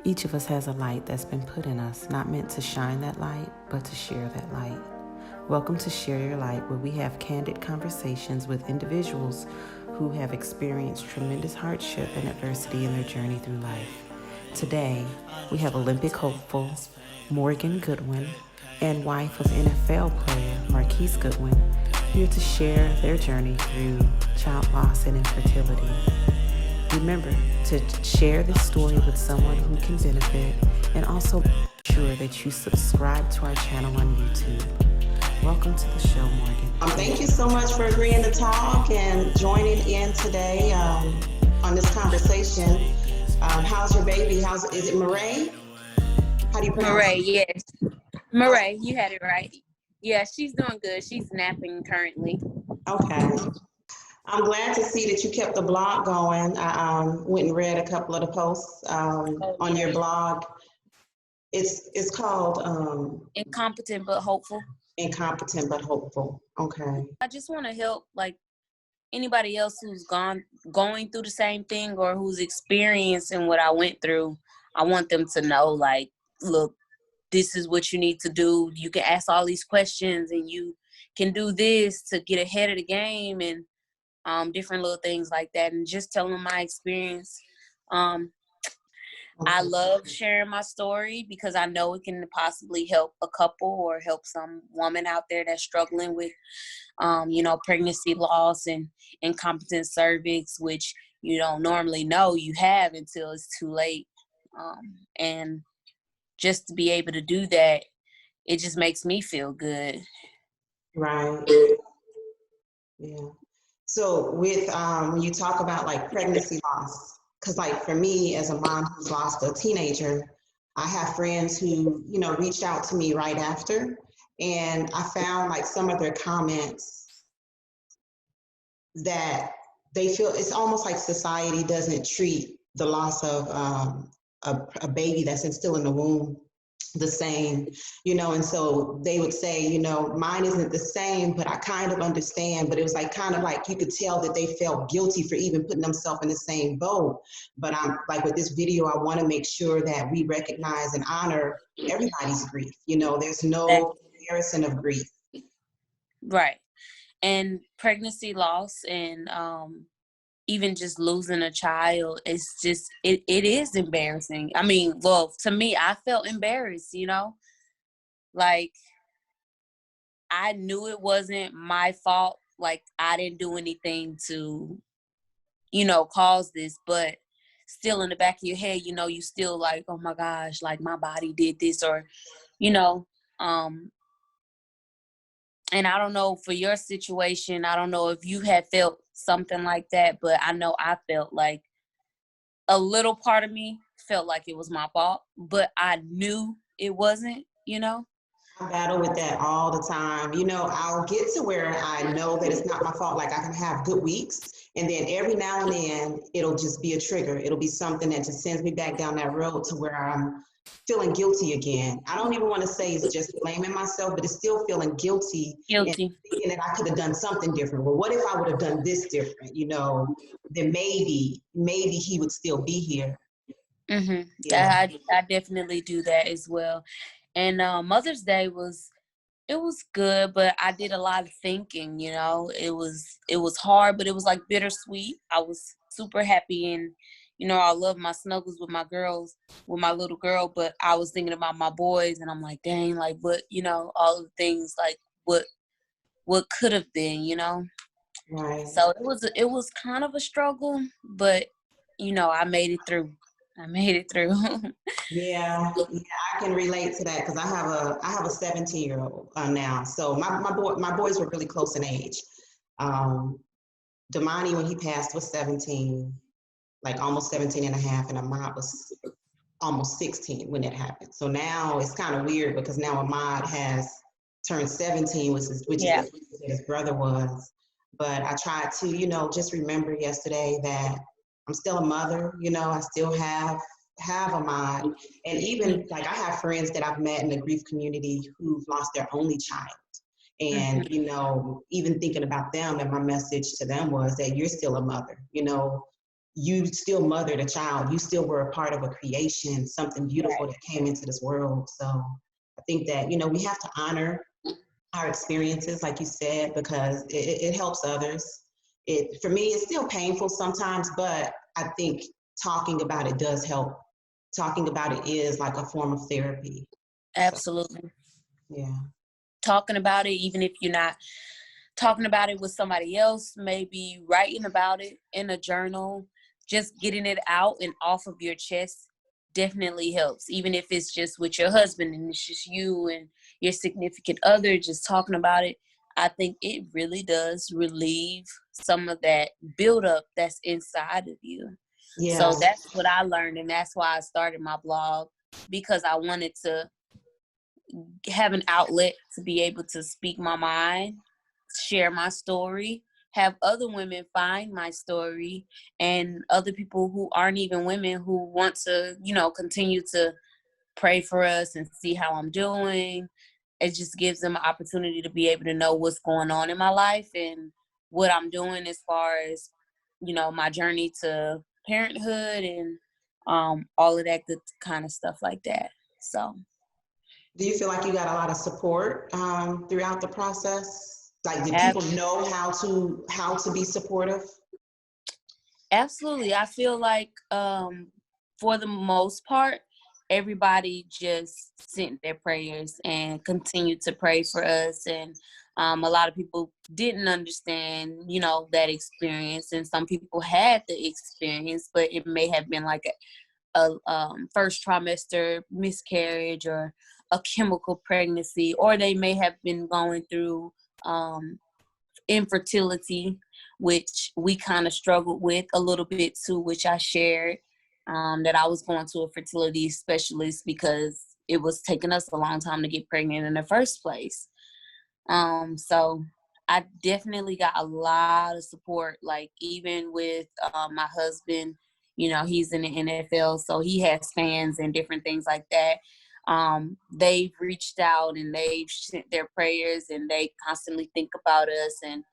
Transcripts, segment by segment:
Each of us has a light that's been put in us, not meant to shine that light, but to share that light. Welcome to Share Your Light, where we have candid conversations with individuals who have experienced tremendous hardship and adversity in their journey through life. Today, we have Olympic hopeful Morgan Goodwin and wife of NFL player Marquise Goodwin here to share their journey through child loss and infertility. Remember to share this story with someone who can benefit, and also make sure that you subscribe to our channel on YouTube. Welcome to the show, Morgan. Thank you so much for agreeing to talk and joining in today on this conversation. How's your baby? Is it Murray? How do you pronounce Murray, it? yes. Murray, you had it right. Yeah, she's doing good. She's napping currently. Okay. I'm glad to see that you kept the blog going. I went and read a couple of the posts on your blog. It's called Incompetent but hopeful. Incompetent but Hopeful. Okay. I just want to help like anybody else who's going through the same thing or who's experiencing what I went through. I want them to know, like, look, this is what you need to do. You can ask all these questions and you can do this to get ahead of the game, and different little things like that, and just telling them my experience. I love sharing my story because I know it can possibly help a couple or help some woman out there that's struggling with, pregnancy loss and incompetent cervix, which you don't normally know you have until it's too late. And just to be able to do that, it just makes me feel good. Right. Yeah. So with when you talk about like pregnancy loss, because like for me as a mom who's lost a teenager, I have friends who, reached out to me right after, and I found like some of their comments that they feel it's almost like society doesn't treat the loss of a baby that's still in the womb the same, and so they would say, mine isn't the same, but I kind of understand. But it was like kind of like you could tell that they felt guilty for even putting themselves in the same boat. But I'm like, with this video, I want to make sure that we recognize and honor everybody's grief. There's no comparison of grief. Right. And pregnancy loss and even just losing a child, it's just, it is embarrassing. I mean, well, to me, I felt embarrassed, like I knew it wasn't my fault. Like I didn't do anything to, cause this, but still in the back of your head, you still like, oh my gosh, like my body did this, or, and I don't know for your situation, I don't know if you had felt something like that, but I know I felt like a little part of me felt like it was my fault, but I knew it wasn't, I battle with that all the time. I'll get to where I know that it's not my fault. Like I can have good weeks, and then every now and then it'll just be a trigger. It'll be something that just sends me back down that road to where I'm feeling guilty again. I don't even want to say it's just blaming myself, but it's still feeling guilty. And thinking that I could have done something different. Well, what if I would have done this different? Then maybe he would still be here. Mm-hmm. Yeah. I definitely do that as well. And Mother's Day was good, but I did a lot of thinking. It was hard, but it was like bittersweet. I was super happy, and I love my snuggles with my girls, with my little girl, but I was thinking about my boys, and I'm like, dang, like what, all the things, like what could have been, Right. So it was kind of a struggle, but I made it through. Yeah, I can relate to that because I have a 17-year-old now. So my boys were really close in age. Damani, when he passed, was 17, like almost 17 and a half, and Ahmad was almost 16 when it happened. So now it's kind of weird because now Ahmad has turned 17, which is what his brother was. But I tried to, just remember yesterday that I'm still a mother. I still have Ahmad. And even like I have friends that I've met in the grief community who've lost their only child. And, even thinking about them, and my message to them was that you're still a mother. you still mothered a child. You still were a part of a creation, something beautiful Right. that came into this world. So I think that, you know, we have to honor our experiences, like you said, because it helps others. For me, it's still painful sometimes, but I think talking about it does help. Talking about it is like a form of therapy. So, Absolutely. yeah. Talking about it, even if you're not talking about it with somebody else, maybe writing about it in a journal, just getting it out and off of your chest definitely helps. Even if it's just with your husband and it's just you and your significant other just talking about it, I think it really does relieve some of that buildup that's inside of you. So Yes. that's what I learned, and that's why I started my blog, because I wanted to have an outlet to be able to speak my mind, share my story, have other women find my story, and other people who aren't even women who want to, continue to pray for us and see how I'm doing. It just gives them an opportunity to be able to know what's going on in my life and what I'm doing as far as, my journey to parenthood and all of that good kind of stuff like that. So. Do you feel like you got a lot of support throughout the process? Like, did ab- people know how to be supportive? Absolutely. I feel like for the most part, everybody just sent their prayers and continued to pray for us. And a lot of people didn't understand, that experience. And some people had the experience, but it may have been like a first trimester miscarriage or a chemical pregnancy, or they may have been going through infertility, which we kind of struggled with a little bit too, which I shared, that I was going to a fertility specialist because it was taking us a long time to get pregnant in the first place. So I definitely got a lot of support, like even with my husband, he's in the NFL, so he has fans and different things like that. They've reached out and they've sent their prayers and they constantly think about us, and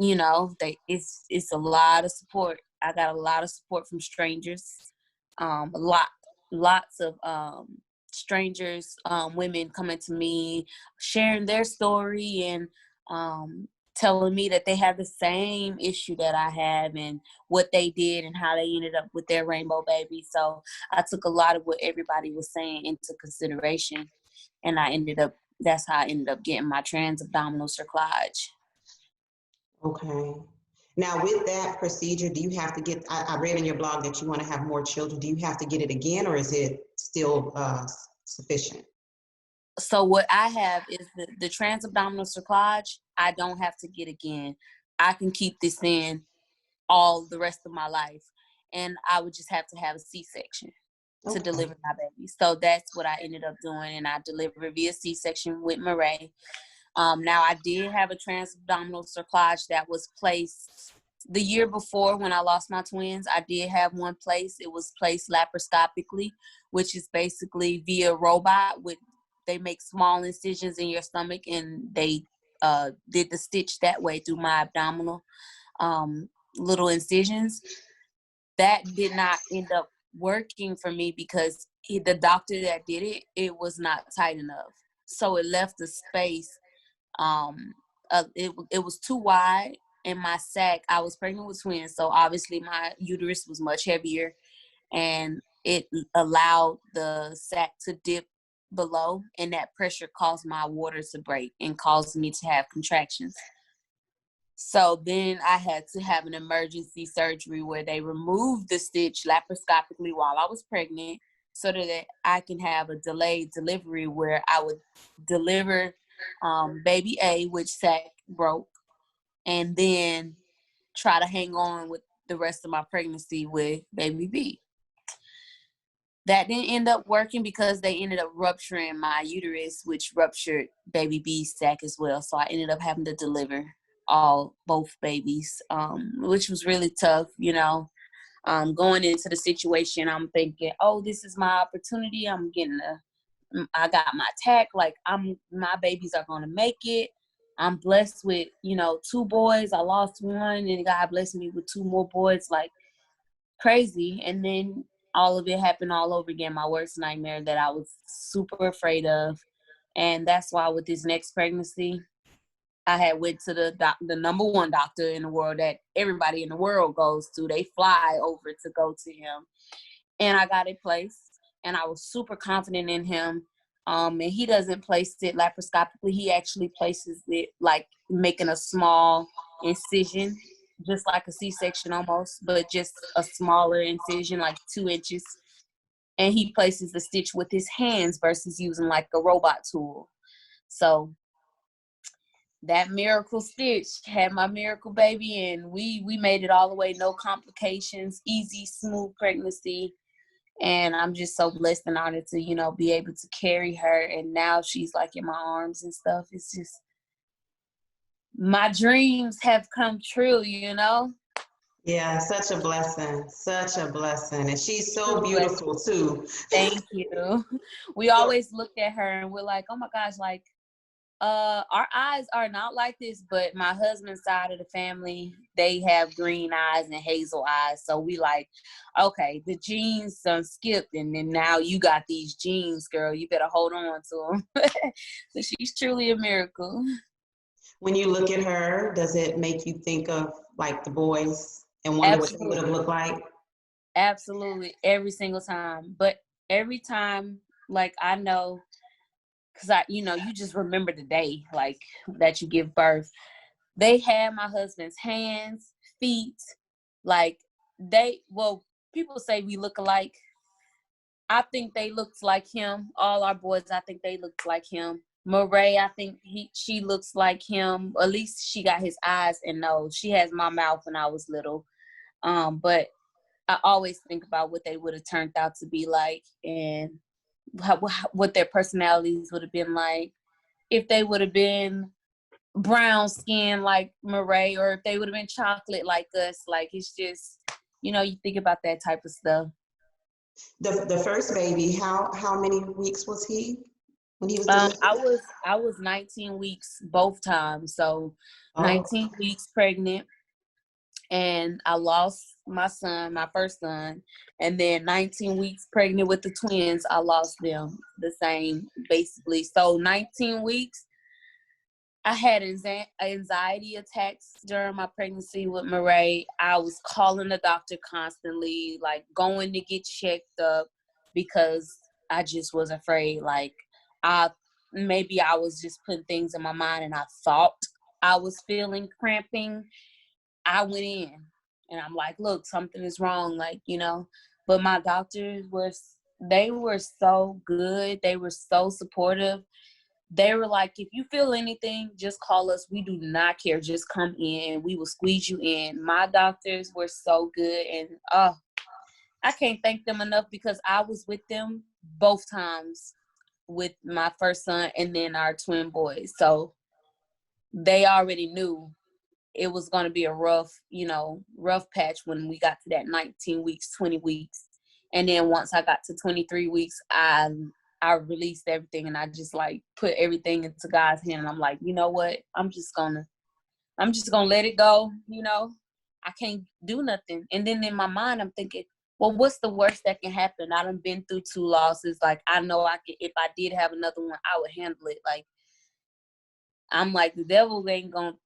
it's a lot of support. I got a lot of support from strangers, lots of strangers, women coming to me, sharing their story and telling me that they have the same issue that I have and what they did and how they ended up with their rainbow baby. So I took a lot of what everybody was saying into consideration, and that's how I ended up getting my transabdominal cerclage. Okay. Now, with that procedure, do you have to get, I read in your blog that you want to have more children. Do you have to get it again, or is it still sufficient? So what I have is the transabdominal cerclage. I don't have to get again. I can keep this in all the rest of my life, and I would just have to have a C-section to Okay. deliver my baby. So that's what I ended up doing, and I delivered via C-section with Murray. Now I did have a transabdominal cerclage that was placed the year before when I lost my twins. I did have one placed. It was placed laparoscopically, which is basically via robot. They make small incisions in your stomach, and they did the stitch that way through my abdominal little incisions. That did not end up working for me because the doctor that did it was not tight enough. So it left a space. It was too wide in my sac. I was pregnant with twins, so obviously my uterus was much heavier, and it allowed the sac to dip below, and that pressure caused my water to break and caused me to have contractions. So then I had to have an emergency surgery where they removed the stitch laparoscopically while I was pregnant so that I can have a delayed delivery where I would deliver baby A, which sac broke, and then try to hang on with the rest of my pregnancy with baby B. That didn't end up working because they ended up rupturing my uterus, which ruptured baby B's sac as well. So I ended up having to deliver both babies, which was really tough, going into the situation. I'm thinking, oh, this is my opportunity. I got my tack. Like my babies are going to make it. I'm blessed with, two boys. I lost one and God blessed me with two more boys. Like crazy. And then all of it happened all over again. My worst nightmare that I was super afraid of. And that's why with this next pregnancy, I had went to the number one doctor in the world that everybody in the world goes to. They fly over to go to him. And I got it placed. And I was super confident in him. And he doesn't place it laparoscopically. He actually places it like making a small incision, just like a C-section almost, but just a smaller incision, like 2 inches. And he places the stitch with his hands versus using like a robot tool. So that miracle stitch had my miracle baby, and we made it all the way, no complications, easy, smooth pregnancy. And I'm just so blessed and honored to, you know, be able to carry her. And now she's like in my arms and stuff. It's just, my dreams have come true, you know? Yeah, such a blessing, such a blessing. And she's so beautiful too. Thank you. We So, always look at her and we're like, oh my gosh, like, our eyes are not like this, but my husband's side of the family, they have green eyes and hazel eyes. So we like, okay, the genes done skipped, and then now you got these genes, girl. You better hold on to them. So she's truly a miracle. when you look at her, does it make you think of like the boys and wonder what they would have Absolutely. looked like? Absolutely. Every single time. But every time, like, I know, because you just remember the day, like, that you give birth. They had my husband's hands, feet, like people say we look alike. I think they looked like him. All our boys, I think they looked like him. Murray, I think she looks like him. At least she got his eyes and nose. She has my mouth when I was little. But I always think about what they would have turned out to be like, and what their personalities would have been like if they would have been brown skin like Murray, or if they would have been chocolate like us. Like, it's just, you think about that type of stuff. The first baby, how many weeks was he when he was I delivered? was I was 19 weeks both times, so Oh, 19 weeks pregnant, and I lost my son, my first son, and then 19 weeks pregnant with the twins, I lost them the same, basically. So 19 weeks, I had anxiety attacks during my pregnancy with Murray. I was calling the doctor constantly, like going to get checked up, because I just was afraid. Like, maybe I was just putting things in my mind, and I thought I was feeling cramping. I went in and I'm like, look, something is wrong, like, but my doctors they were so good. They were so supportive. They were like, if you feel anything, just call us. We do not care. Just come in and we will squeeze you in. My doctors were so good. And I can't thank them enough, because I was with them both times with my first son and then our twin boys. So they already knew it was going to be a rough patch when we got to that 19 weeks, 20 weeks. And then once I got to 23 weeks, I released everything, and I just like put everything into God's hand. And I'm like, you know what? I'm just gonna let it go. I can't do nothing. And then in my mind, I'm thinking, well, what's the worst that can happen? I done been through 2 losses. Like, I know I could, if I did have another one, I would handle it. Like, I'm like, the devil ain't gonna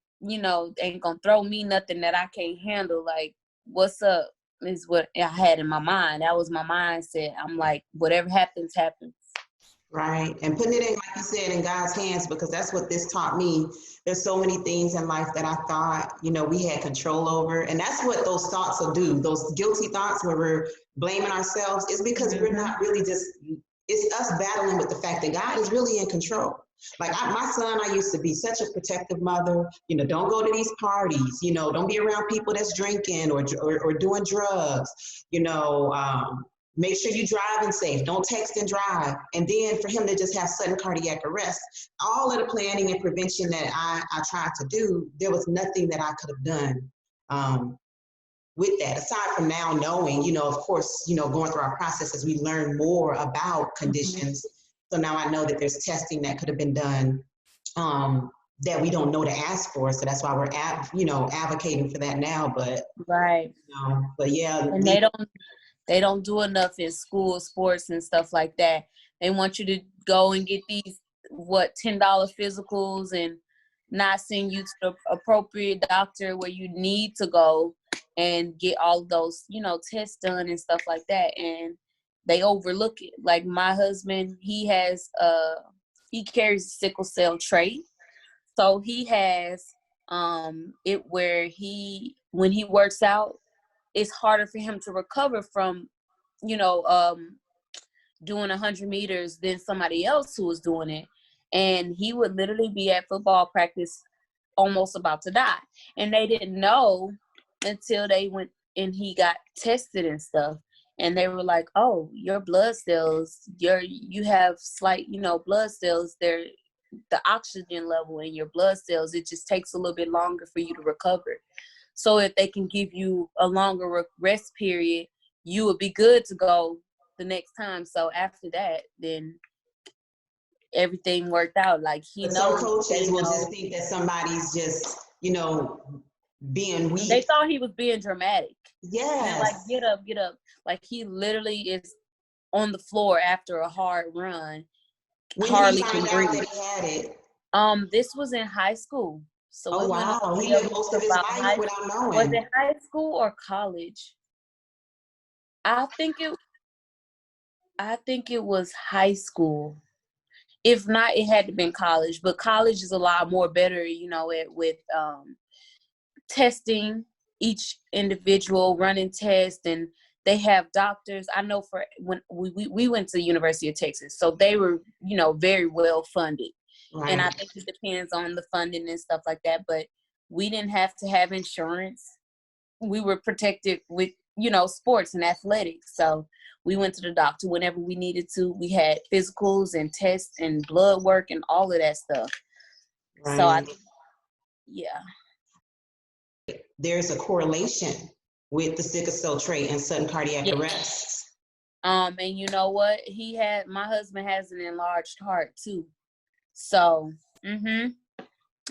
throw me nothing that I can't handle. Like, what's up is what I had in my mind. That was my mindset. I'm like, whatever happens, happens. right. And putting it in, like you said, in God's hands, because that's what this taught me. There's so many things in life that I thought, we had control over. And that's what those thoughts will do. Those guilty thoughts where we're blaming ourselves is because we're not really it's us battling with the fact that God is really in control. Like my son, I used to be such a protective mother, don't go to these parties, don't be around people that's drinking or doing drugs, make sure you driving safe, don't text and drive. And then for him to just have sudden cardiac arrest, all of the planning and prevention that I tried to do, there was nothing that I could have done with that, aside from now knowing, of course, going through our process as we learn more about conditions. So now I know that there's testing that could have been done that we don't know to ask for. So that's why we're advocating for that now. But right. but yeah, And they don't do enough in school sports and stuff like that. They want you to go and get these $10 physicals and not send you to the appropriate doctor where you need to go and get all of those, tests done and stuff like that. And they overlook it. Like my husband, he carries a sickle cell trait. So he has it where when he works out, it's harder for him to recover from, doing 100 meters than somebody else who was doing it. And he would literally be at football practice almost about to die. And they didn't know until they went and he got tested and stuff. And they were like, oh, your blood cells, you have slight, blood cells, the oxygen level in your blood cells, it just takes a little bit longer for you to recover. So if they can give you a longer rest period, you would be good to go the next time. So after that, then everything worked out. Like he knows. Some coaches will just think that somebody's just, being weak. They thought he was being dramatic. Yes. Like, get up. Like he literally is on the floor after a hard run. When hardly did he can find out breathe. that he had it? This was in high school. So oh wow, he lived most of his life without knowing. Was it high school or college? I think it was high school. If not, it had to been college. But college is a lot more better, with testing each individual, running tests, and they have doctors. I know for when we went to the University of Texas, so they were, very well funded. Right. And I think it depends on the funding and stuff like that. But we didn't have to have insurance. We were protected with, sports and athletics. So we went to the doctor whenever we needed to. We had physicals and tests and blood work and all of that stuff. Right. So I think, yeah. There's a correlation with the sickle cell trait and sudden cardiac arrest. And you know what? My husband has an enlarged heart too. So,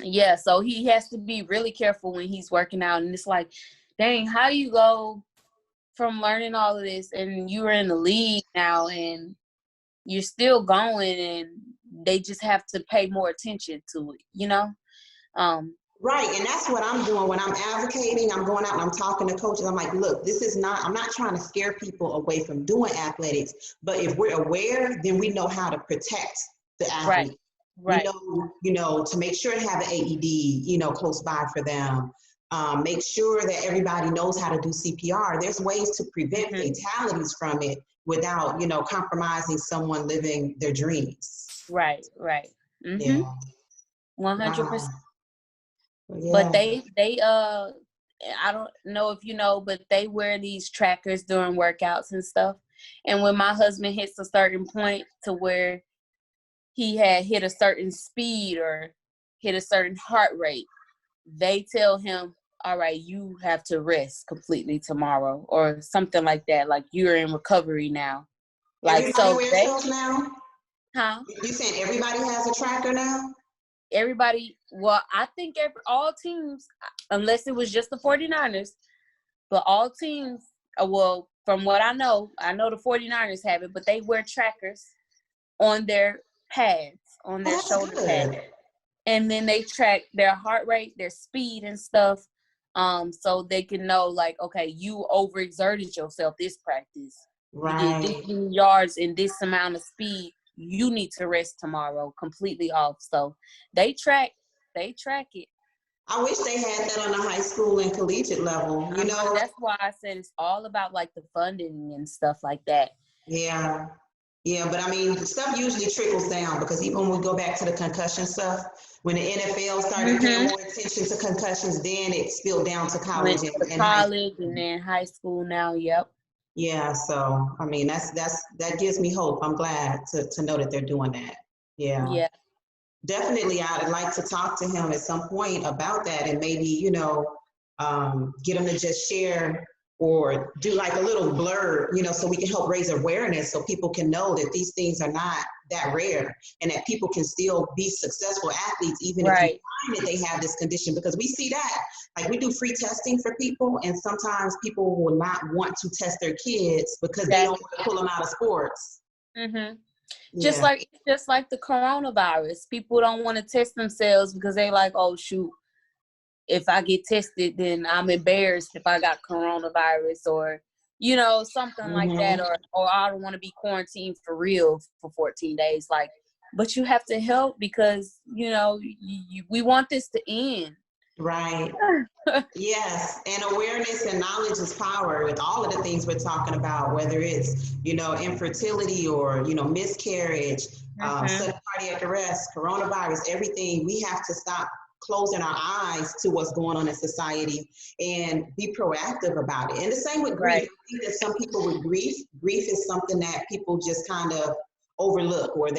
yeah, so he has to be really careful when he's working out. And it's like, dang, how do you go from learning all of this and you're in the league now and you're still going and they just have to pay more attention to it, Right, and that's what I'm doing when I'm advocating. I'm going out and I'm talking to coaches. I'm like, look, I'm not trying to scare people away from doing athletics, but if we're aware, then we know how to protect the athlete. Right. We know, to make sure to have an AED, close by for them. Make sure that everybody knows how to do CPR. There's ways to prevent fatalities from it without, compromising someone living their dreams. Right. Yeah. 100%. Yeah. But they I don't know if you know, but they wear these trackers during workouts and stuff. And when my husband hits a certain point to where he had hit a certain speed or hit a certain heart rate, they tell him, all right, you have to rest completely tomorrow or something like that. Like you're in recovery now. Like, everybody wears those now? Huh? You saying everybody has a tracker now? Everybody, well, I think all teams, unless it was just the 49ers, but all teams, well, from what I know the 49ers have it, but they wear trackers on their pads, on their shoulder pads. And then they track their heart rate, their speed and stuff, so they can know, like, okay, you overexerted yourself this practice. Right. You did this many yards in this amount of speed. You need to rest tomorrow, completely off. So they track it. I wish they had that on the high school and collegiate level, That's why I said it's all about like the funding and stuff like that. Yeah, but I mean, stuff usually trickles down because even when we go back to the concussion stuff, when the NFL started paying more attention to concussions, then it spilled down to college and then high school now. Yep. Yeah, so I mean that gives me hope. I'm glad to know that they're doing that. Yeah. Definitely, I'd like to talk to him at some point about that and maybe, get him to just share or do like a little blurb, so we can help raise awareness so people can know that these things are not that rare, and that people can still be successful athletes even if you Right. find that they have this condition, because we see that. Like, we do free testing for people, and sometimes people will not want to test their kids because they don't want to pull them out of sports. Mm-hmm. Yeah. Just like the coronavirus. People don't want to test themselves because they like, oh shoot, if I get tested, then I'm embarrassed if I got coronavirus, or something like that, or I don't want to be quarantined for real for 14 days. Like, but you have to help because we want this to end. Right. Yes, and awareness and knowledge is power with all of the things we're talking about, whether it's, infertility or, miscarriage, sudden cardiac arrest, coronavirus, everything. We have to stop closing our eyes to what's going on in society and be proactive about it. And the same with grief. Right. I think that some people with grief is something that people just kind of overlook, or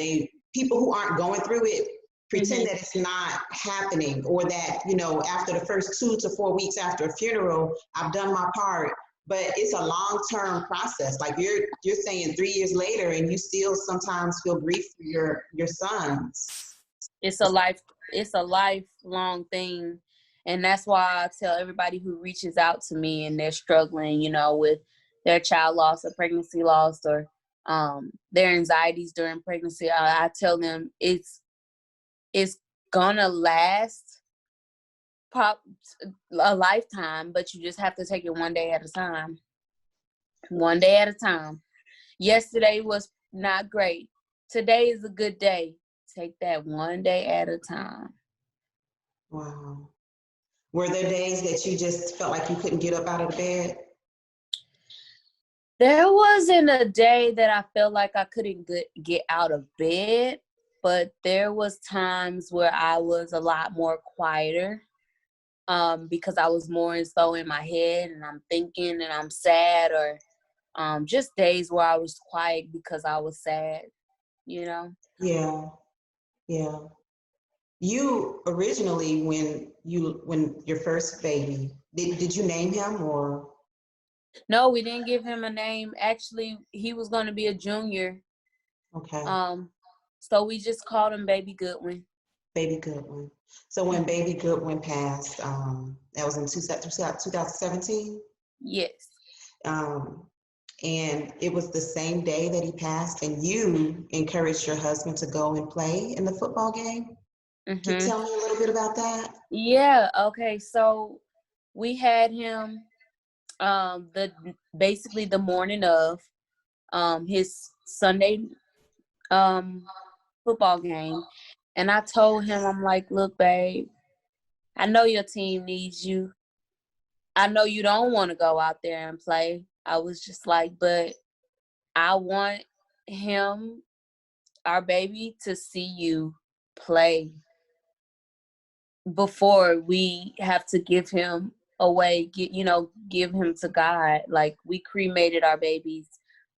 people who aren't going through it pretend that it's not happening, or that, after the first 2 to 4 weeks after a funeral, I've done my part. But it's a long-term process. Like, you're saying 3 years later, and you still sometimes feel grief for your sons. It's a lifelong thing. And that's why I tell everybody who reaches out to me and they're struggling, with their child loss or pregnancy loss, or their anxieties during pregnancy, I tell them it's gonna last a lifetime, but you just have to take it one day at a time. One day at a time. Yesterday was not great. Today is a good day. Take that one day at a time. Wow. Were there days that you just felt like you couldn't get up out of the bed? There wasn't a day that I felt like I couldn't get out of bed, but there was times where I was a lot more quieter, because I was more so in my head and I'm thinking and I'm sad, or just days where I was quiet because I was sad, Yeah, yeah. You originally, when your first baby, did you name him, or? No, we didn't give him a name. Actually, he was going to be a junior. Okay. So we just called him Baby Goodwin. Baby Goodwin. So when Baby Goodwin passed, that was in 2017? Yes. And it was the same day that he passed, and you encouraged your husband to go and play in the football game? Can you tell me a little bit about that? Yeah. Okay. So we had him basically the morning of his Sunday football game, and I told him, I'm like, look, babe, I know your team needs you. I know you don't want to go out there and play. I was just like, but I want him, our baby, to see you play before we have to give him away, give him to God. Like, we cremated our babies,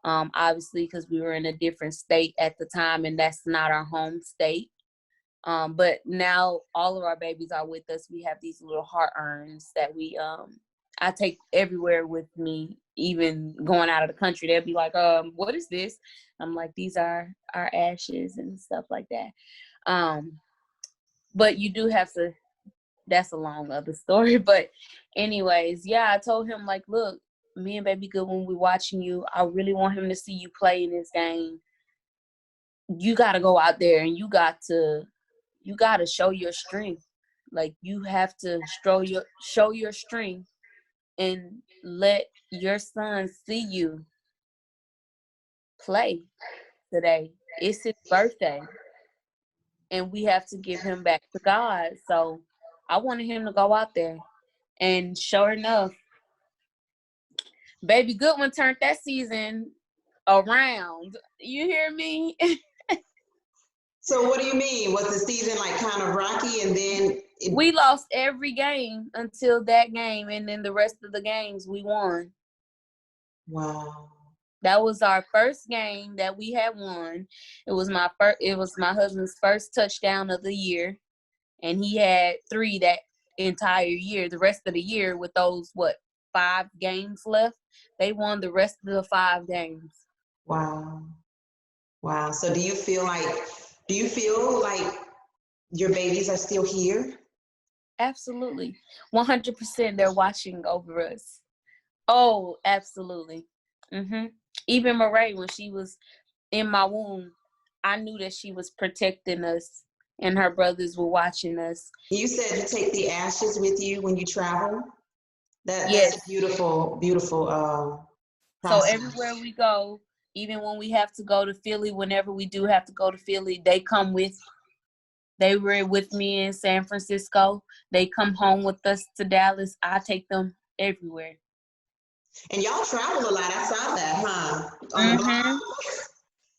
obviously, because we were in a different state at the time, and that's not our home state. But now all of our babies are with us. We have these little heart urns that I take everywhere with me, even going out of the country. They'll be like, what is this? I'm like, these are our ashes and stuff like that. But you do have to, that's a long other story. But anyways, yeah, I told him, like, look, me and Baby Goodwin, we're watching you. I really want him to see you play in this game. You got to go out there and you got to show your strength. Like, you have to show your strength and let your son see you play today. It's his birthday, and we have to give him back to God. So I wanted him to go out there, and sure enough, Baby Goodwin turned that season around. You hear me? So what do you mean? Was the season like kind of rocky, and then we lost every game until that game, and then the rest of the games we won. Wow. That was our first game that we had won. It was my husband's first touchdown of the year, and he had 3 that entire year. The rest of the year, with those 5 games left, they won the rest of the 5 games. Wow. Wow. So do you feel like your babies are still here? Absolutely. 100% they're watching over us. Oh, absolutely. Even Marae, when she was in my womb, I knew that she was protecting us and her brothers were watching us. You said you take the ashes with you when you travel. That's a Yes. beautiful, beautiful So process. everywhere we go, even when we have to go to Philly, whenever we do have to go to Philly, they come with. They were with me in San Francisco. They come home with us to Dallas. I take them everywhere. And y'all travel a lot. I saw that, huh? On the blog. Mm-hmm.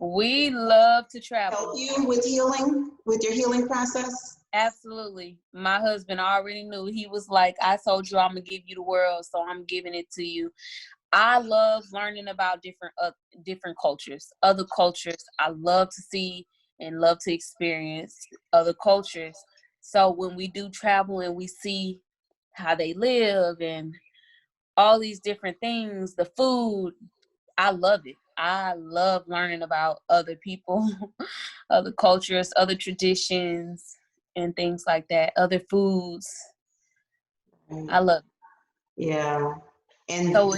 We love to Help travel. you with healing, with your healing process? Absolutely. My husband already knew. He was like, I told you I'm going to give you the world, so I'm giving it to you. I love learning about different cultures, other cultures. I love to see and love to experience other cultures. So when we do travel and we see how they live and all these different things, the food, I love it. I love learning about other people, other cultures, other traditions, and things like that, other foods. I love it. Yeah. And So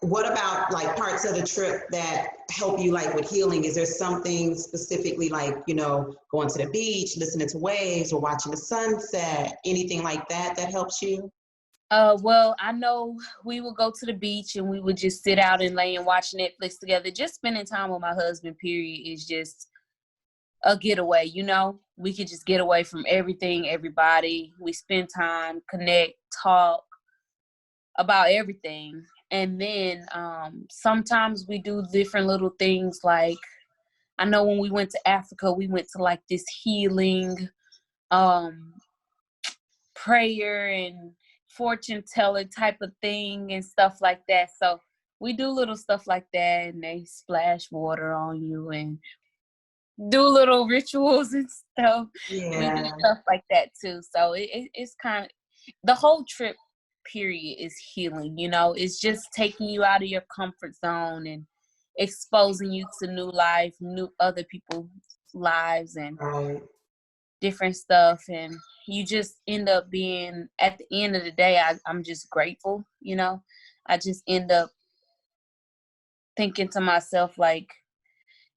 what about like parts of the trip that help you like with healing? Is there something specifically like, going to the beach, listening to waves or watching the sunset, anything like that that helps you? well, I know we would go to the beach and we would just sit out and lay and watch Netflix together. Just spending time with my husband, period, is just a getaway, We could just get away from everything, everybody. We spend time, connect, talk about everything. And then sometimes we do different little things. Like, I know when we went to Africa, we went to like this healing um prayer and fortune teller type of thing and stuff like that. So we do little stuff like that, and they splash water on you and do little rituals and stuff. We do Yeah. stuff like that too. So it's kind of, the whole trip period is healing. It's just taking you out of your comfort zone and exposing you to new life, new other people's lives, and Right. different stuff. And you just end up being, at the end of the day, I'm just grateful. I just end up thinking to myself, like,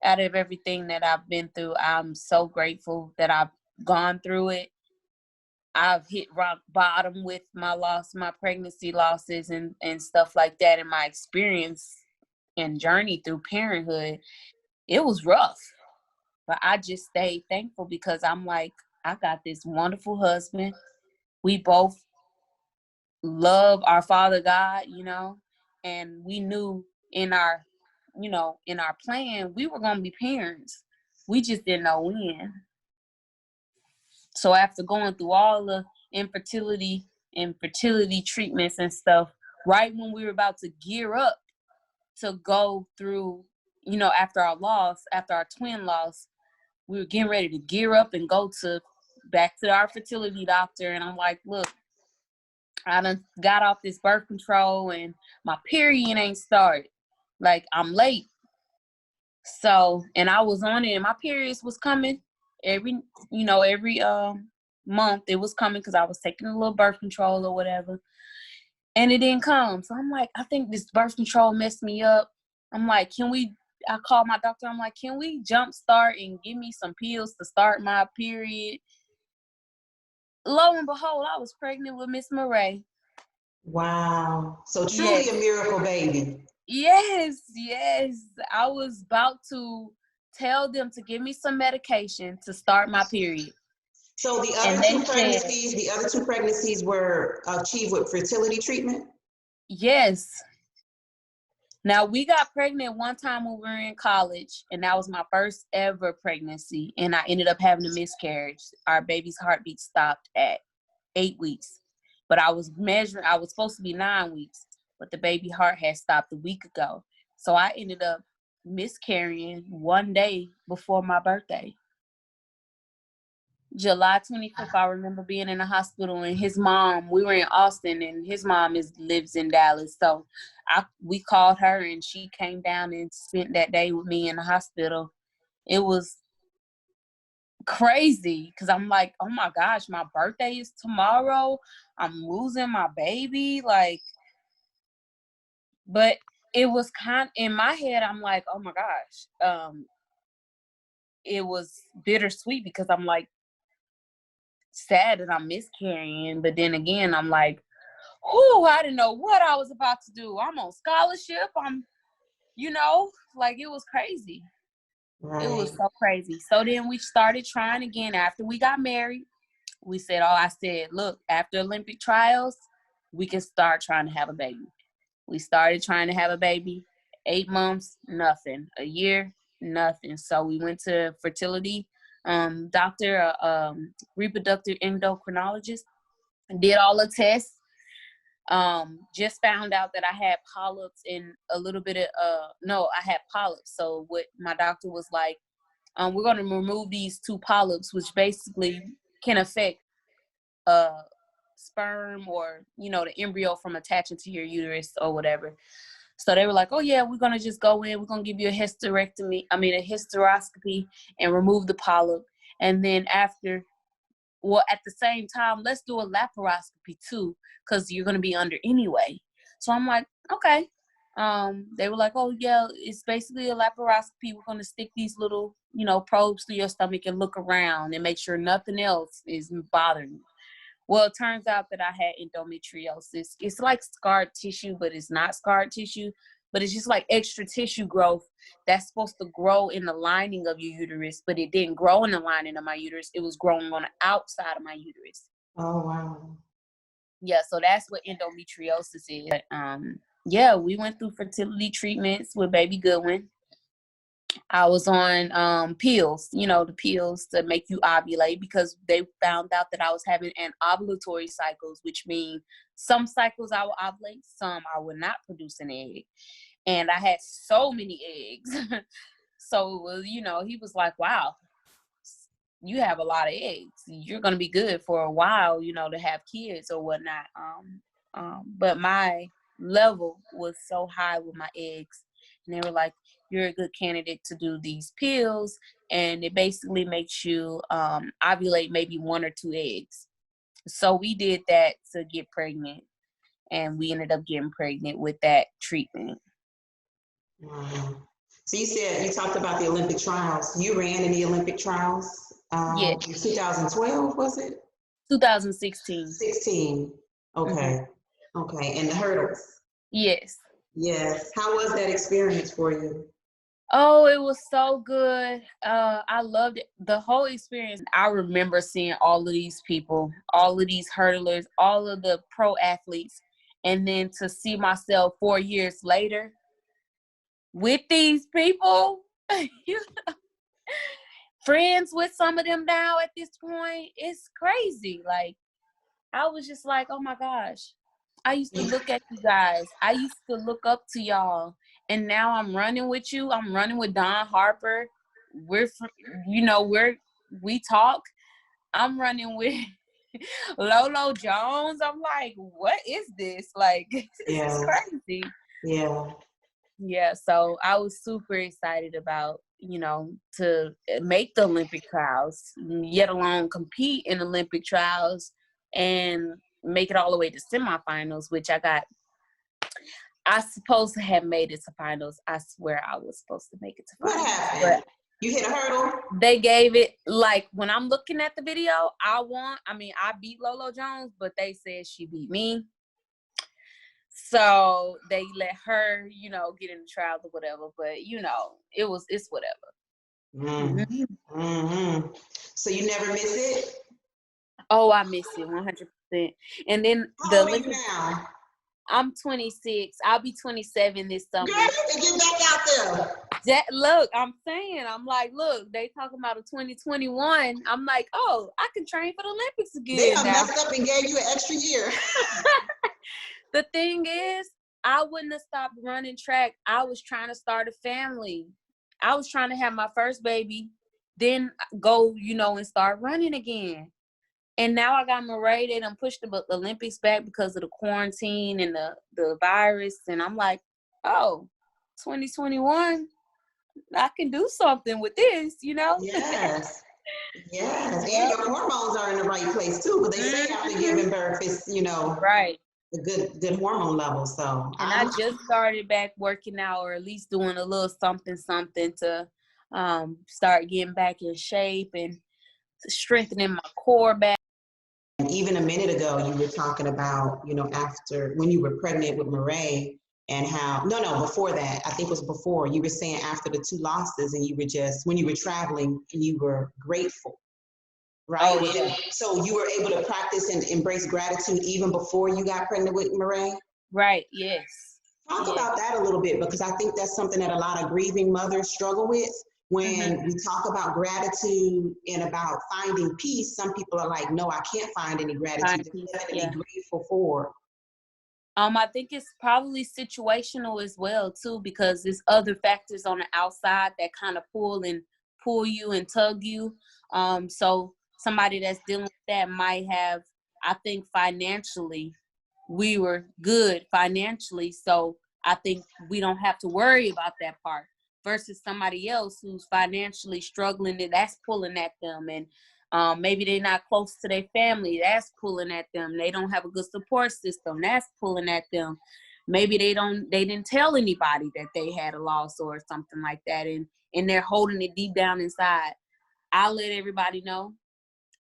out of everything that I've been through, I'm so grateful that I've gone through it. I've hit rock bottom with my pregnancy losses and stuff like that. In my experience and journey through parenthood, it was rough, but I just stayed thankful because I'm like, I got this wonderful husband. We both love our Father God, and we knew in our, in our plan, we were going to be parents. We just didn't know when. So after going through all the infertility and fertility treatments and stuff, right when we were about to gear up to go through, after our twin loss, we were getting ready to gear up and go back to our fertility doctor. And I'm like, look, I done got off this birth control and my period ain't started. Like, I'm late. So, and I was on it and my periods was coming every month. It was coming because I was taking a little birth control or whatever. And it didn't come. So I'm like, I think this birth control messed me up. I'm like, I called my doctor. I'm like, can we jump start and give me some pills to start my period? Lo and behold, I was pregnant with Miss Murray. Wow. So truly Yes. a miracle baby. Yes. I was about to tell them to give me some medication to start my period. So And they said, the other two pregnancies were achieved with fertility treatment? yes. Now, we got pregnant one time when we were in college, and that was my first ever pregnancy, and I ended up having a miscarriage. Our baby's heartbeat stopped at 8 weeks, but I was supposed to be 9 weeks, but the baby heart had stopped a week ago. So I ended up miscarrying one day before my birthday. July 25th, I remember being in the hospital, and we were in Austin, and his mom lives in Dallas. So we called her, and she came down and spent that day with me in the hospital. It was crazy because I'm like, oh my gosh, my birthday is tomorrow. I'm losing my baby. Like, but it was kind in my head, I'm like, oh my gosh. It was bittersweet because I'm like sad that I'm miscarrying. But then again, I'm like, whoo, I didn't know what I was about to do. I'm on scholarship. Like it was crazy. It Right. was so crazy. So then we started trying again after we got married. I said, look, after Olympic trials, we can start trying to have a baby. We started trying to have a baby. 8 months, nothing. A year, nothing. So we went to fertility doctor, reproductive endocrinologist, did all the tests. Just found out that I had polyps in a little bit of I had polyps. So what my doctor was like, we're going to remove these 2 polyps, which basically can affect sperm or the embryo from attaching to your uterus or whatever. So they were like, oh yeah, we're going to just go in, we're going to give you a hysteroscopy and remove the polyp. And then at the same time, let's do a laparoscopy too, because you're going to be under anyway. So I'm like, okay. They were like, oh yeah, it's basically a laparoscopy. We're going to stick these little, probes through your stomach and look around and make sure nothing else is bothering you. Well, it turns out that I had endometriosis. It's like scarred tissue, but it's not scarred tissue. But it's just like extra tissue growth that's supposed to grow in the lining of your uterus, but it didn't grow in the lining of my uterus. It was growing on the outside of my uterus. Oh, wow. Yeah, so that's what endometriosis is. Yeah, we went through fertility treatments with baby Goodwin. I was on pills, the pills to make you ovulate, because they found out that I was having an ovulatory cycles, which means some cycles I would ovulate, some I would not produce an egg. And I had so many eggs. So it was, he was like, wow, you have a lot of eggs. You're going to be good for a while, to have kids or whatnot. But my level was so high with my eggs. And they were like, you're a good candidate to do these pills. And it basically makes you ovulate maybe 1 or 2 eggs. So we did that to get pregnant. And we ended up getting pregnant with that treatment. Wow. So you talked about the Olympic trials. You ran in the Olympic trials Yeah. in 2012, was it? 2016. 16. Okay. Mm-hmm. Okay. And the hurdles. Yes. Yes. How was that experience for you? Oh, it was so good. I loved it. The whole experience. I remember seeing all of these people, all of these hurdlers, all of the pro athletes. And then to see myself 4 years later with these people, friends with some of them now at this point, it's crazy. Like, I was just like, oh my gosh. I used to look at you guys. I used to look up to y'all. And now I'm running with you. I'm running with Don Harper. We talk. I'm running with Lolo Jones. I'm like, what is this? Like, this is crazy. Yeah. Yeah. So I was super excited about, to make the Olympic trials, yet alone compete in Olympic trials and make it all the way to semifinals, which I supposed to have made it to finals. I swear I was supposed to make it to finals. What happened? But you hit a hurdle? They gave it, like, when I'm looking at the video, I beat Lolo Jones, but they said she beat me. So they let her, get in the trials or whatever. But, it's whatever. Mm. Mm-hmm. So you never miss it? Oh, I miss it 100%. And then How old are you now? I'm 26. I'll be 27 this summer. Girl, you can get back out there. Look, I'm like, look, they talking about a 2021. I'm like, oh, I can train for the Olympics again. They done messed up and gave you an extra year. The thing is, I wouldn't have stopped running track. I was trying to start a family. I was trying to have my first baby, then go, and start running again. And now I got Murray. They done pushed the Olympics back because of the quarantine and the virus. And I'm like, oh, 2021? I can do something with this, you know? Yes. Yes. And Yep. your hormones are in the right place too. But they say after giving birth, it's, Right. a good hormone level. So And I just started back working out, or at least doing a little something to start getting back in shape and strengthening my core back. and even a minute ago, you were talking about, after when you were pregnant with Murray and how, no, before that, I think it was before, you were saying after the 2 losses and you were just, when you were traveling, you were grateful, right? Oh, yeah. So you were able to practice and embrace gratitude even before you got pregnant with Murray? Right. Yes. Talk Yeah. about that a little bit, because I think that's something that a lot of grieving mothers struggle with. When Mm-hmm. we talk about gratitude and about finding peace, some people are like, no, I can't find any gratitude. There's nothing to be grateful for. I think it's probably situational as well too, because there's other factors on the outside that kind of pull you and tug you. So somebody that's dealing with that might have, I think financially, we were good financially, so I think we don't have to worry about that part. Versus somebody else who's financially struggling, and that's pulling at them, and maybe they're not close to their family, that's pulling at them. They don't have a good support system, that's pulling at them. Maybe they didn't tell anybody that they had a loss or something like that, and they're holding it deep down inside. I'll let everybody know.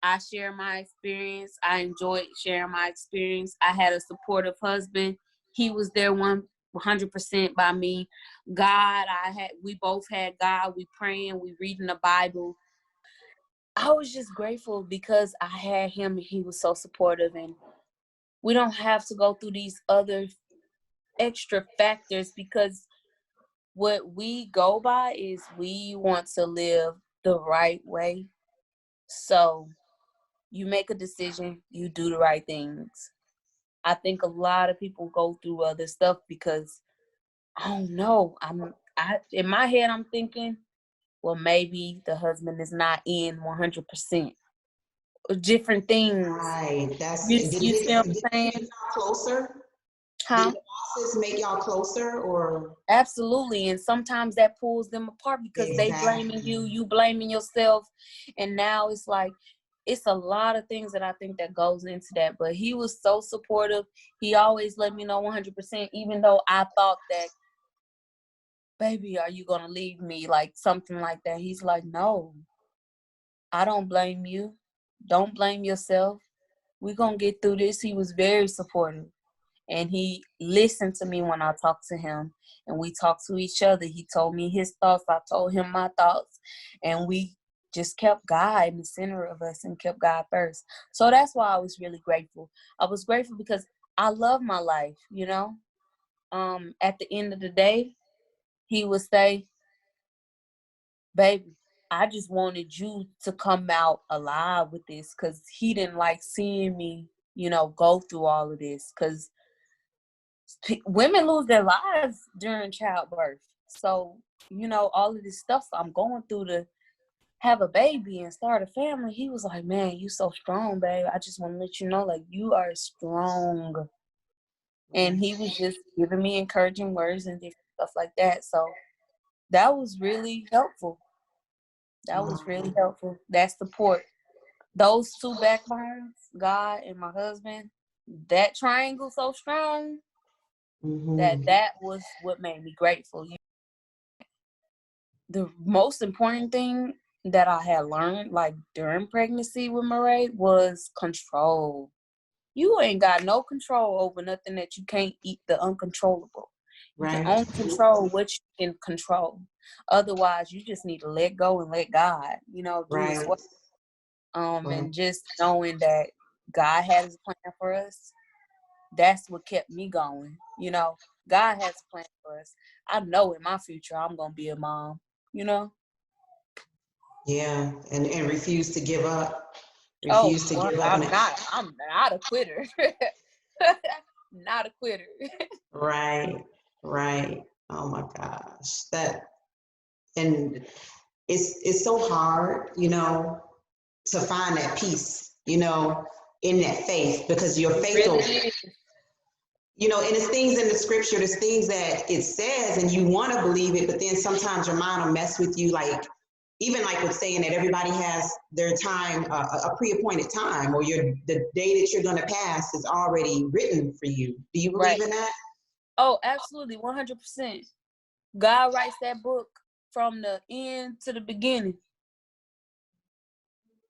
I share my experience. I enjoyed sharing my experience. I had a supportive husband. He was there 100% by me. We both had God. We praying, we reading the Bible. I was just grateful because I had him and he was so supportive, and we don't have to go through these other extra factors, because what we go by is we want to live the right way. So you make a decision, you do the right things. I think a lot of people go through other stuff because I don't know. In my head I'm thinking, well, maybe the husband is not in 100%. Different things. Right. You see what I'm Did saying? it make y'all closer? Did Huh? the losses make y'all closer, or? Absolutely. And sometimes that pulls them apart because they blaming Exactly. you blaming yourself. And now it's like, it's a lot of things that I think that goes into that. But he was so supportive. He always let me know 100%, even though I thought that, baby, are you going to leave me? Like something like that. He's like, no, I don't blame you. Don't blame yourself. We're going to get through this. He was very supportive. And he listened to me when I talked to him, and we talked to each other. He told me his thoughts, I told him my thoughts, and we just kept God in the center of us and kept God first. So that's why I was really grateful. I was grateful because I love my life, you know. At the end of the day, he would say, baby, I just wanted you to come out alive with this, because he didn't like seeing me, go through all of this, because women lose their lives during childbirth. So, all of this stuff I'm going through to have a baby and start a family, he was like, man, you so strong, babe. I just want to let you know, like, you are strong. And he was just giving me encouraging words and different stuff like that. So that was really helpful. That was really helpful. That support. Those two backbones, God and my husband, that triangle so strong, that was what made me grateful. The most important thing that I had learned, like during pregnancy with Murray, was control. You ain't got no control over nothing that you can't eat, the uncontrollable. You can only control what you can control. Otherwise, you just need to let go and let God, do his work. And just knowing that God had his plan for us, that's what kept me going. God has a plan for us. I know in my future I'm gonna be a mom. Yeah, and refuse to give up. Oh, Refuse to well, give up. I'm not a quitter. Not a quitter. Right, right. Oh my gosh. And it's so hard, to find that peace, in that faith, because your It faith will, really is. You know, and it's things in the scripture, there's things that it says and you want to believe it, but then sometimes your mind will mess with you. Like, even like with saying that everybody has their time, a pre-appointed time, or the day that you're going to pass is already written for you. Do you believe Right. in that? Oh, absolutely, 100%. God writes that book from the end to the beginning.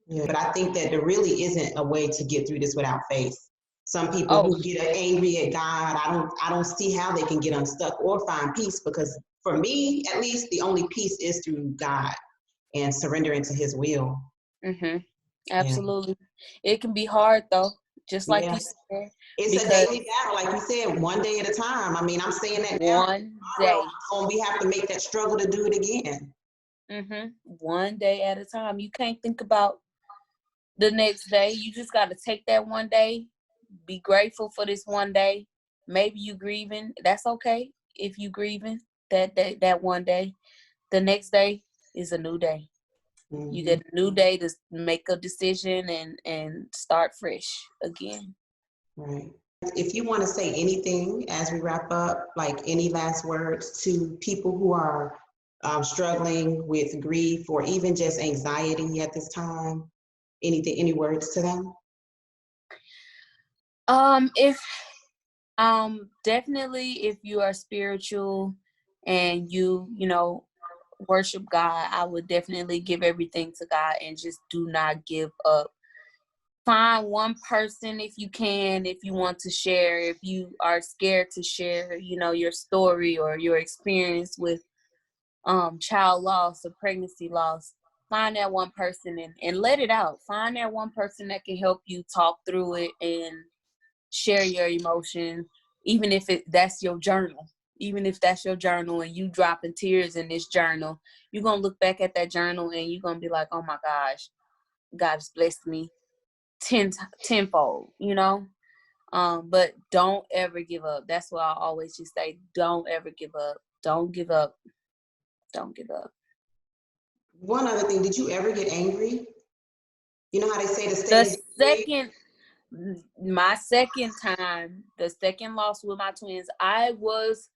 Yeah, but I think that there really isn't a way to get through this without faith. Some people Oh, who get angry at God, I don't see how they can get unstuck or find peace, because for me, at least, the only peace is through God and surrendering to his will. absolutely. It can be hard though, just like Yeah. you said, It's a because daily battle, like you said, one day at a time. I mean, I'm saying that now. one Tomorrow, day, we have to make that struggle to do it again. one day at a time. You can't think about the next day. You just got to take that one day, be grateful for this one day. Maybe you grieving. That's okay if you grieving that day, that one day. The next day is a new day. You get a new day to make a decision and start fresh again. Right. If you want to say anything as we wrap up, like any last words to people who are struggling with grief or even just anxiety at this time, anything, any words to them? If definitely if you are spiritual and you know worship God, I would definitely give everything to God and just do not give up. Find one person if you can, if you want to share, if you are scared to share, you know, your story or your experience with child loss or pregnancy loss. Find that one person and let it out. Find that one person that can help you talk through it and share your emotion, even if that's your journal. Even if that's your journal and you dropping tears in this journal, you're going to look back at that journal and you're going to be like, oh my gosh, God has blessed me tenfold, you know? But don't ever give up. That's what I always just say. Don't ever give up. Don't give up. Don't give up. One other thing, did you ever get angry? You know how they say to stay The in second, my second time, the second loss with my twins, I was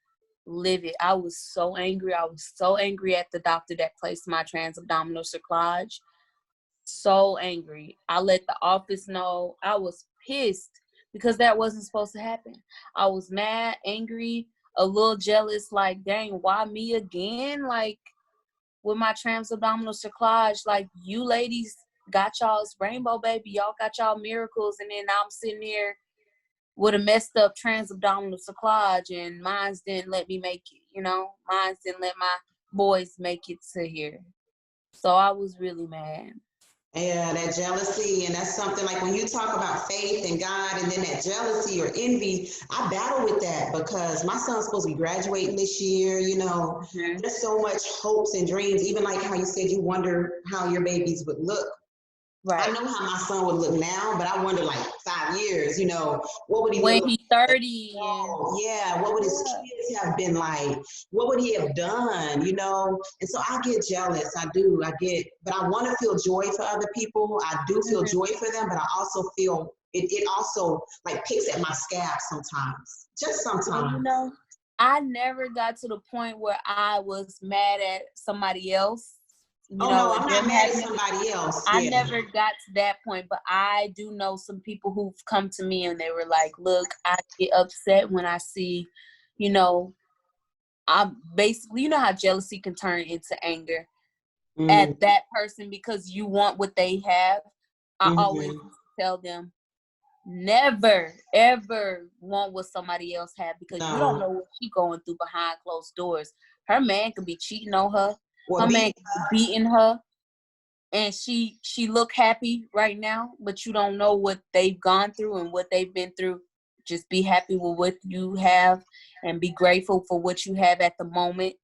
livid. I was so angry. I was so angry at the doctor that placed my transabdominal cerclage. So angry. I let the office know. I was pissed because that wasn't supposed to happen. I was mad, angry, a little jealous, like, dang, why me again? Like, with my transabdominal cerclage, like, you ladies got y'all's rainbow baby. Y'all got y'all miracles. And then I'm sitting there with a messed up transabdominal cerclage and mines didn't let me make it, you know? Mines didn't let my boys make it to here. So I was really mad. Yeah, that jealousy, and that's something like when you talk about faith and God, and then that jealousy or envy, I battle with that because my son's supposed to be graduating this year. You know, there's so much hopes and dreams. Even like how you said you wonder how your babies would look. I Right. know how my son would look now, but I wonder like 5 years, you know, what would he When look like? he's 30 and Yeah, what would his kids have been like? What would he have done, you know? And so I get jealous. I do. But I want to feel joy for other people. I do feel joy for them, but I also feel it also like picks at my scab sometimes. Just sometimes. you know, I never got to the point where I was mad at somebody else. You Oh know, no, it I'm not didn't mad at happen. somebody else. I Yeah. never got to that point, but I do know some people who've come to me and they were like, look, I get upset when I see, you know, I'm basically, you know how jealousy can turn into anger at that person because you want what they have. I always tell them, never, ever want what somebody else have because you don't know what she's going through behind closed doors. Her man could be cheating on her. Her man could be beating her. And she look happy right now, but you don't know what they've gone through and what they've been through. Just be happy with what you have and be grateful for what you have at the moment,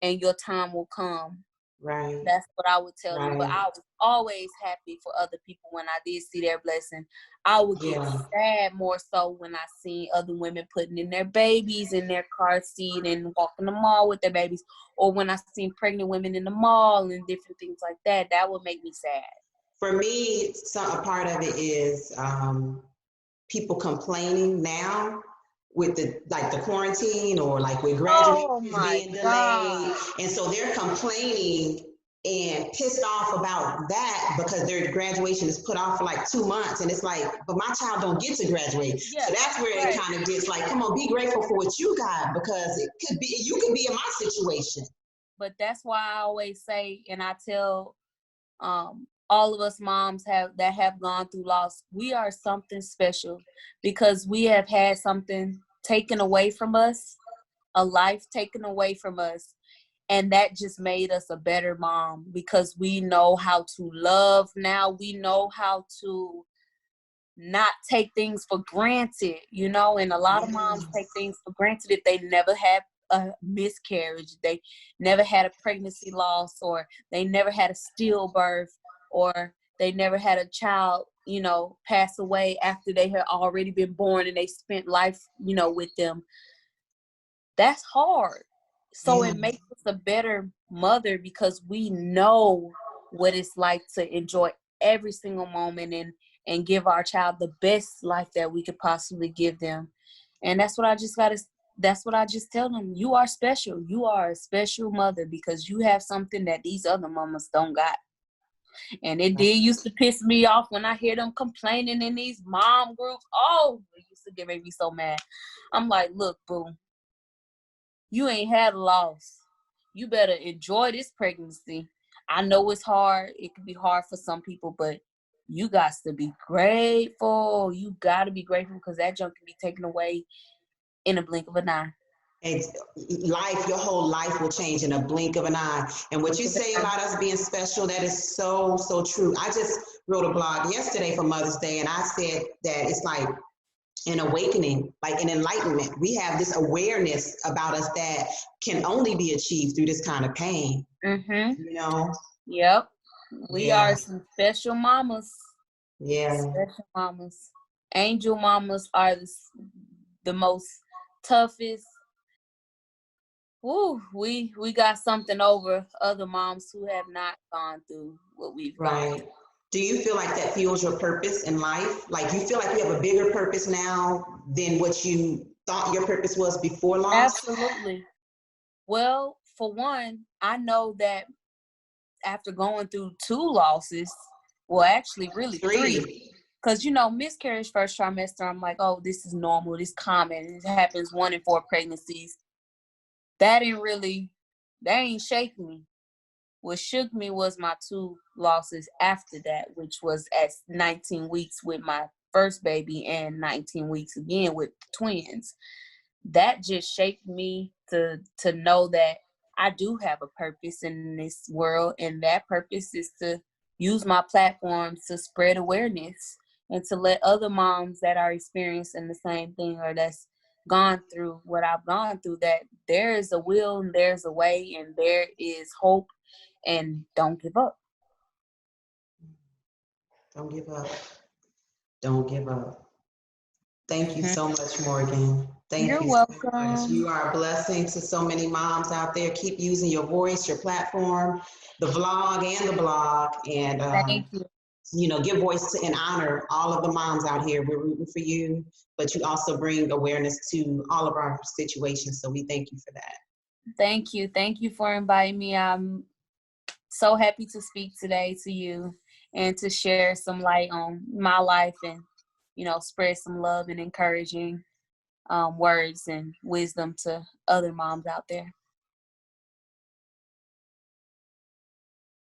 and your time will come. Right. That's what I would tell them. But I was always happy for other people when I did see their blessing. I would get sad more so when I seen other women putting in their babies in their car seat and walking the mall with their babies, or when I seen pregnant women in the mall and different things like that. That would make me sad. For me, a part of it is people complaining now with the quarantine, or like with Oh graduations my being God. delayed. And so they're complaining and pissed off about that because their graduation is put off for like 2 months. And it's like, but my child don't get to graduate. Yeah, So that's where it right. kind of gets like, come on, be grateful for what you got, because you could be in my situation. But that's why I always say, and I tell all of us moms that have gone through loss, we are something special because we have had something taken away from us, a life taken away from us. And that just made us a better mom because we know how to love now. We know how to not take things for granted, and a lot of moms take things for granted if they never had a miscarriage, they never had a pregnancy loss, or they never had a stillbirth, or they never had a child, pass away after they had already been born and they spent life, with them. That's hard. So it makes us a better mother because we know what it's like to enjoy every single moment and give our child the best life that we could possibly give them. And that's what I just tell them. You are special. You are a special mother because you have something that these other mamas don't got. And it did used to piss me off when I hear them complaining in these mom groups. Oh, it used to make me so mad. I'm like, look, boo, you ain't had a loss. You better enjoy this pregnancy. I know it's hard. It can be hard for some people, but you got to be grateful. You got to be grateful because that junk can be taken away in a blink of an eye. And your whole life will change in a blink of an eye. And what you say about us being special, that is so, so true. I just wrote a blog yesterday for Mother's Day, and I said that it's like an awakening, like an enlightenment. We have this awareness about us that can only be achieved through this kind of pain. Mm-hmm. Yep. We are some special mamas. Yeah. Special mamas. Angel mamas are the most toughest. Woo, we got something over other moms who have not gone through what we've gone through. Do you feel like that fuels your purpose in life? Like you feel like you have a bigger purpose now than what you thought your purpose was before loss? Absolutely. Well, for one, I know that after going through 2 losses, well, actually really 3, because miscarriage first trimester, I'm like, oh, this is normal, this is common, it happens 1 in 4 pregnancies. That ain't shaking me. What shook me was my 2 losses after that, which was at 19 weeks with my first baby and 19 weeks again with twins. That just shaped me to know that I do have a purpose in this world, and that purpose is to use my platform to spread awareness and to let other moms that are experiencing the same thing or that's gone through what I've gone through, that there is a will and there's a way and there is hope, and don't give up. Don't give up. Don't give up. Thank you so much, Morgan. You're welcome. You are a blessing to so many moms out there. Keep using your voice, your platform, the vlog and the blog, and Thank you. Give voice to and honor all of the moms out here. We're rooting for you, but you also bring awareness to all of our situations. So we thank you for that. Thank you. Thank you for inviting me. I'm so happy to speak today to you and to share some light on my life and, spread some love and encouraging words and wisdom to other moms out there.